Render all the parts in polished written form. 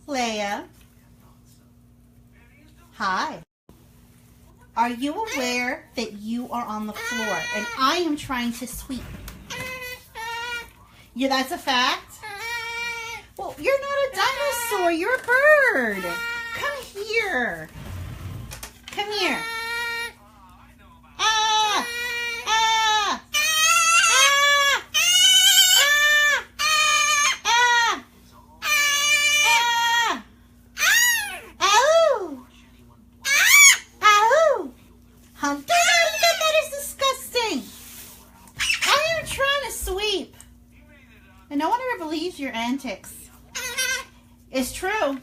Leia. Hi. Are you aware that you are on the floor and I am trying to sweep? Yeah, that's a fact. Well, you're not a dinosaur. You're a bird. Come here. Come here. Ah! Ah! Ah! Ah! Ah! Ow! Ow! Hunter, that is disgusting. I am trying to sweep. And no one ever believes your antics. It's true.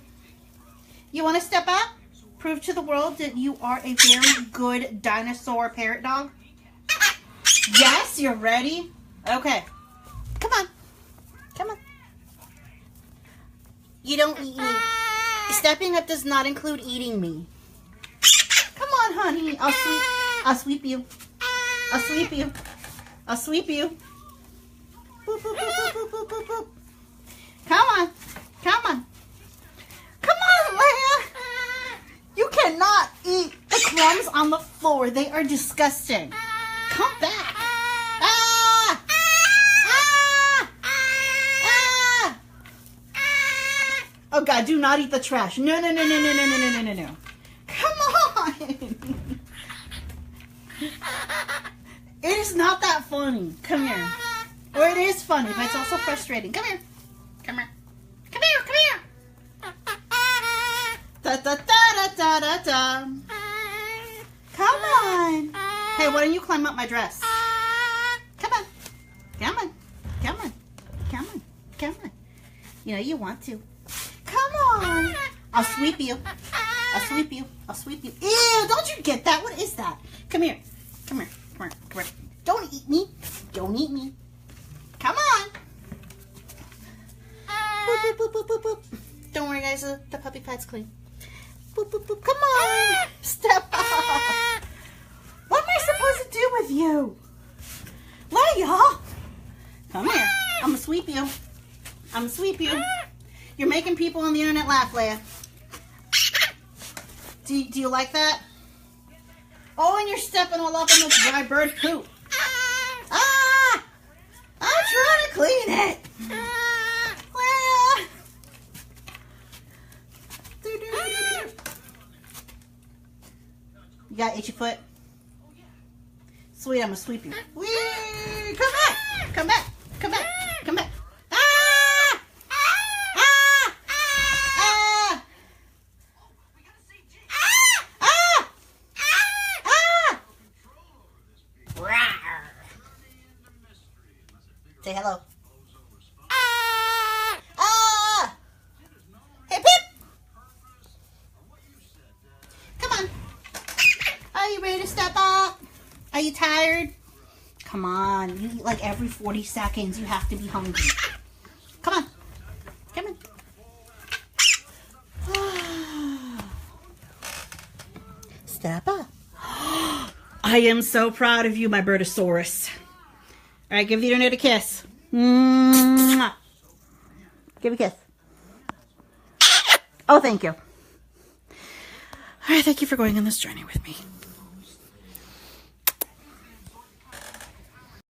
You want to step up? Prove to the world that you are a very good dinosaur parrot dog? Yes, you're ready? Okay. Come on. Come on. You don't eat me. Stepping up does not include eating me. Come on, honey. I'll sweep you. I'll sweep you. I'll sweep you. Boop, boop, boop, boop, boop, boop, boop, boop. Come on. Come on. Come on, Leia. You cannot eat the crumbs on the floor. They are disgusting. Come back. Ah! Ah! Ah! Oh, God, do not eat the trash. No, no, no, no, no, no, no, no, no, no, no. Come on. It is not that funny. Come here. Or it is funny, but it's also frustrating. Come here. Come here. Come here. Come here. Da da da da da da. Come on. Hey, why don't you climb up my dress? Come on. Come on. Come on. Come on. Come on. You know you want to. Come on. I'll sweep you. I'll sweep you. I'll sweep you. Ew, don't you get that? What is that? Come here. Come here. Come here. Come here. Don't eat me. Don't eat me. Come on. Boop, boop, boop, boop, boop, boop. Don't worry, guys. The puppy pad's clean. Boop, boop, boop. Come on. Step up. What am I supposed to do with you? Leia. Come here. I'm going to sweep you. I'm going to sweep you. You're making people on the internet laugh, Leia. Do you like that? Oh, and you're stepping all up in the dry bird poop. Ah! I'm trying to clean it. Leia. You got itchy foot? Sweet, I'm gonna sweep you. Whee! Come back! Come back! Come back! Come back! Ah! Ah! Ah! Ah! Ah! Rawr. Say hello. Ah! Hey, Pip! Come on. Are you ready to step up? Are you tired? Come on. You eat like every 40 seconds. You have to be hungry. Come on. Come on. Step up. I am so proud of you, my birdosaurus. All right, give the internet a kiss. Mwah. Give a kiss. Oh, thank you. All right, thank you for going on this journey with me.